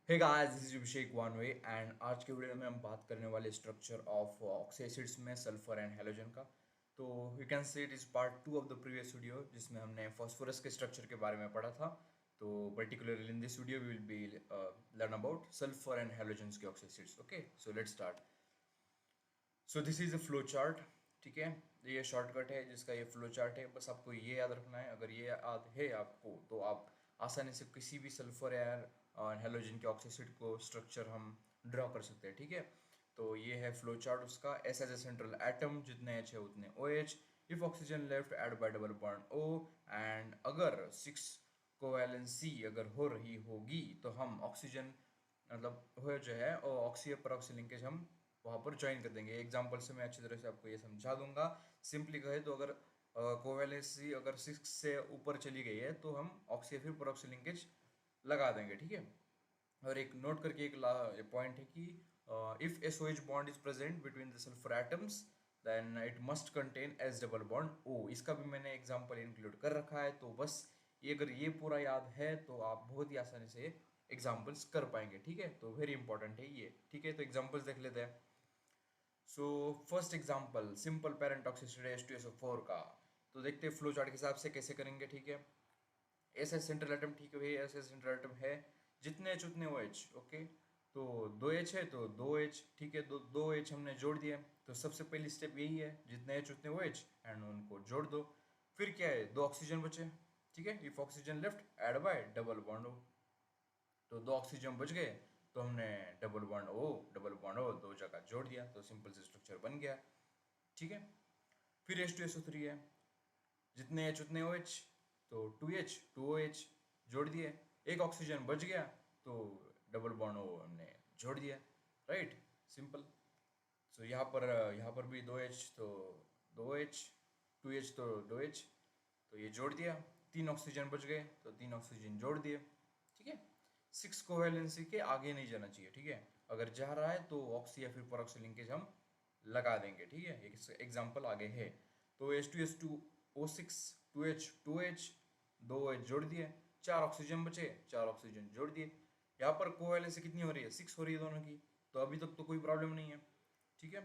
Hey guys, this is Abhishek Wanve and आज के video में हम बात करने वाले स्ट्रक्चर ऑफ ऑक्सी एसिड्स में सल्फर एंड हैलोजन का। तो you can say it is part 2 of the previous video जिसमें हमने फास्फोरस के स्ट्रक्चर के बारे में पढ़ा था। तो particularly in this video we will be learn about sulphur and halogens के oxy acids. Okay, so let's start. So this is a flow chart. ठीक है, ये शॉर्टकट है जिसका ये फ्लो चार्ट है। बस आपको ये याद रखना है। अगर ये याद है आपको तो आप आसानी से किसी भी सल्फर या हेलोजन के ऑक्सीड को स्ट्रक्चर हम ड्रॉ कर सकते हैं। ठीक है, तो ये है फ्लो चार्ट उसका। S as a central atom, जितने एच है उतने O H. If oxygen left add by double bond O, and अगर सिक्स कोवैलेंसी अगर हो रही होगी तो हम ऑक्सीजन मतलब हो जो है और ऑक्सी पर ऑक्सी लिंकेज हम वहाँ पर ज्वाइन कर देंगे। एग्जाम्पल से मैं अच्छी तरह से आपको ये समझा दूंगा। सिंपली कहे तो अगर कोवेलेंसी अगर 6 से ऊपर चली गई है तो हम ऑक्सी फिर परऑक्सी लिंकेज लगा देंगे। ठीक है, और एक नोट करके एक पॉइंट है कि if SOH bond is present between the sulphur atoms then it must contain S double bond O। इसका भी मैंने एग्जांपल इंक्लूड कर रखा है। तो बस ये अगर ये पूरा याद है तो आप बहुत ही आसानी से एग्जांपल्स कर पाएंगे। ठीक है, तो वेरी इंपॉर्टेंट है ये। ठीक है, तो एग्जांपल्स देख लेते हैं। So first example simple parent toxicity H2SO4 का। तो देखते हैं फ्लो चार्ट के हिसाब से कैसे करेंगे। ठीक है, ऐसा सेंट्रल एटम, ठीक है भाई, ऐसे सेंट्रल एटम है। जितने एच उतने ओ एच। ओके, तो दो एच है तो दो एच। ठीक है, दो दो एच हमने जोड़ दिया। तो सबसे पहली स्टेप यही है, जितने एच उतने ओ एच एंड उनको जोड़ दो। फिर क्या है, दो ऑक्सीजन बचे। ठीक है, if oxygen left add by double bond O. तो दो ऑक्सीजन बच गए तो हमने डबल बॉन्ड ओ दो जगह जोड़ दिया तो सिंपल से स्ट्रक्चर बन गया। ठीक है, फिर H2SO3 है। जितने एच उतने ओ एच, तो टू एच जोड़ दिए। एक ऑक्सीजन बच गया तो डबल बॉन्ड ओ हमने जोड़ दिया। Right, simple. सो यहाँ पर भी दो एच तो दो एच, टू एच तो दो एच, तो ये जोड़ दिया। तीन ऑक्सीजन बच गए तो तीन ऑक्सीजन जोड़ दिए। ठीक है, सिक्स कोवेलेंसी के आगे नहीं जाना चाहिए। ठीक है, अगर जा रहा है तो ऑक्सी या फिर परऑक्सी लिंकेज हम लगा देंगे। ठीक है, एक एग्जांपल आगे है। तो H2S2O6 2H दो एच जोड़ दिए। चार ऑक्सीजन बचे, चार ऑक्सीजन जोड़ दिए। यहाँ पर कोवेलेंसी कितनी हो रही है, 6 हो रही है दोनों की। तो अभी तक तो कोई प्रॉब्लम नहीं है। ठीक है,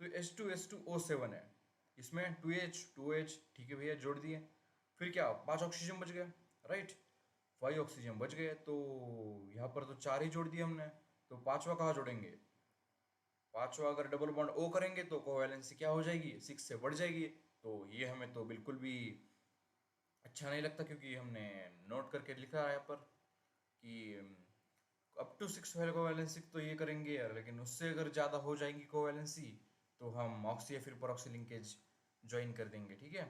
तो H2S2O7 है। इसमें टू एच ठीक है भैया, जोड़ दिए। फिर क्या, पांच ऑक्सीजन बच गए। राइट, 5 ऑक्सीजन बच गए। तो यहाँ पर तो चार ही जोड़ दिए हमने। तो पांचवा कहाँ जोड़ेंगे, पांचवा अगर डबल बॉन्ड ओ करेंगे तो कोवैलेंसी क्या हो जाएगी, 6 से बढ़ जाएगी। तो ये हमें तो बिल्कुल भी अच्छा नहीं लगता, क्योंकि हमने नोट करके लिखा है यहाँ पर कि अप टू 6 कोवैलेंसी तो ये करेंगे यार, लेकिन उससे अगर ज़्यादा हो जाएगी कोवैलेंसी तो हम ऑक्सी या फिर परऑक्सी लिंकेज ज्वाइन कर देंगे। ठीक है,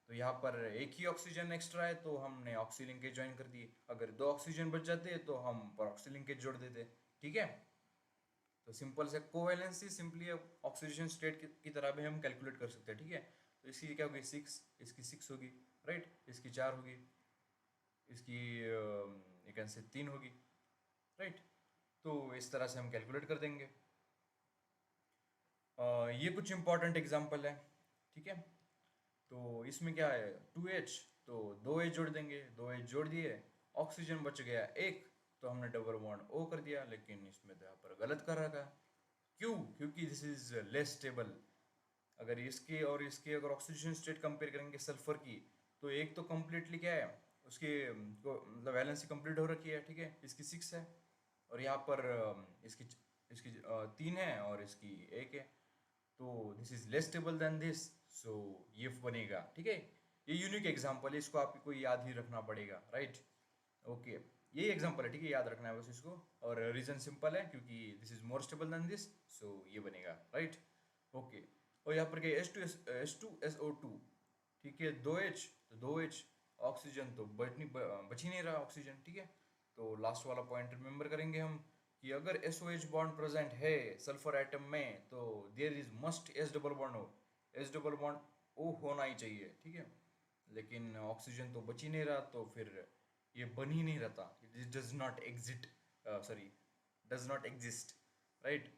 तो यहाँ पर एक ही ऑक्सीजन एक्स्ट्रा है तो हमने ऑक्सी लिंकेज ज्वाइन कर दिए। अगर दो ऑक्सीजन बच जाते तो हम परऑक्सी लिंकेज जोड़ देते। ठीक है, तो सिंपल से कोवैलेंसी सिंपली ऑक्सीडेशन स्टेट की तरह भी हम कैलकुलेट कर सकते हैं। ठीक है, तो इसकी क्या होगी, 6, इसकी 6 होगी। राइट, इसकी 4 होगी, इसकी एक से 3 होगी। राइट, तो इस तरह से हम कैलकुलेट कर देंगे। ये कुछ इंपॉर्टेंट एग्जांपल है। ठीक है, तो इसमें क्या है, टू एच तो दो एच जोड़ देंगे, दो एच जोड़ दिए। ऑक्सीजन बच गया एक, तो हमने डबल बॉन्ड ओ कर दिया। लेकिन इसमें तो यहाँ पर गलत कर रखा है। क्यों, क्योंकि दिस इज लेस स्टेबल। अगर इसके और इसके अगर ऑक्सीजन स्टेट कंपेयर करेंगे सल्फर की, तो एक तो कम्प्लीटली क्या है, उसकी मतलब वैलेंसी कंप्लीट हो रखी है। ठीक है, इसकी 6 है और यहाँ पर इसकी इसकी 3 है और इसकी एक है। तो this is less stable than this, so ये बनेगा। ठीक है, ये यूनिक एग्जांपल है, इसको आपको याद ही रखना पड़ेगा। राइट, ओके, यही एग्जांपल है। ठीक है, याद रखना है बस इसको। और रीजन सिंपल है, क्योंकि this is more stable than this, so ये बनेगा। Right, okay. और यहाँ पर क्या, H2SO2। ठीक है, दो एच तो दो एच, ऑक्सीजन तो बच ही नहीं रहा ऑक्सीजन। ठीक है, तो लास्ट वाला पॉइंट रिमेंबर करेंगे हम कि अगर SOH बॉन्ड प्रेजेंट है सल्फर एटम में तो there is must S double bond हो। S डबल बॉन्ड ओ होना ही चाहिए। ठीक है, लेकिन ऑक्सीजन तो बच ही नहीं रहा, तो फिर ये बन ही नहीं रहता। It does not exit, sorry, does not exist. Right,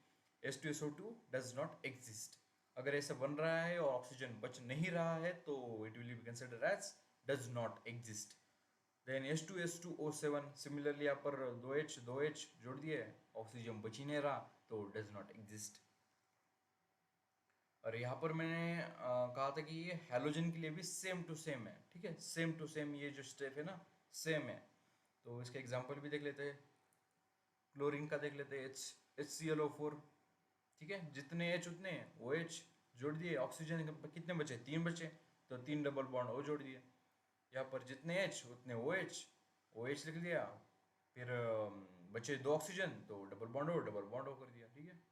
H2SO2 does not exist. अगर ऐसा बन रहा है और ऑक्सीजन बच नहीं रहा है तो it will be consider as does not exist. Then H2SO7, similarly यहाँ पर दो H जोड़ दिए, ऑक्सीजन बच ही नहीं रहा, तो डज नॉट एग्जिस्ट। और यहाँ पर मैंने कहा था कि ये हैलोजन के लिए भी सेम टू सेम है, ठीक है, सेम टू सेम ये जो स्टेप है ना, सेम है। तो इसका एग्जांपल भी देख लेते हैं, क्लोरीन का देख लेते हैं, HClO4, ठीक है, जितने H उतने OH जोड़ दिए, ऑक्सीजन कितने बचे, 3 बचे, तो 3 डबल बॉन्ड O जोड़ दिए। यहाँ पर जितने H उतने OH लिख दिया, फिर बचे 2 ऑक्सीजन, तो डबल बॉन्ड O कर दिया, ठीक है।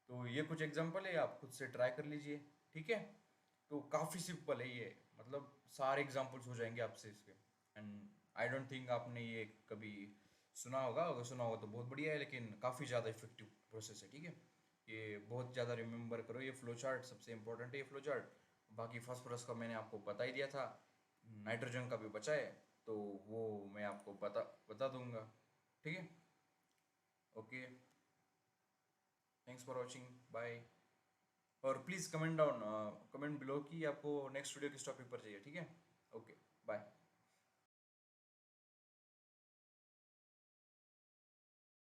तो ये कुछ एग्जांपल है, आप खुद से ट्राई कर लीजिए, ठीक है। तो काफ़ी सिंपल है ये, मतलब सारे एग्जांपल्स हो जाएंगे आपसे इसके। एंड आई डोंट थिंक आपने ये कभी सुना होगा, अगर सुना होगा तो बहुत बढ़िया है, लेकिन काफ़ी ज़्यादा इफेक्टिव प्रोसेस है, ठीक है। ये बहुत ज़्यादा रिमेंबर करो, ये फ्लो चार्ट सबसे इंपॉर्टेंट है, ये फ्लो चार्ट। बाकी फास्फोरस का मैंने आपको बता ही दिया था, नाइट्रोजन का भी बचा है, तो वो मैं आपको बता दूंगा, ठीक है। Okay, thanks for watching, bye. और प्लीज़ कमेंट बिलो कि आपको नेक्स्ट वीडियो किस टॉपिक पर चाहिए, ठीक है। Okay, bye.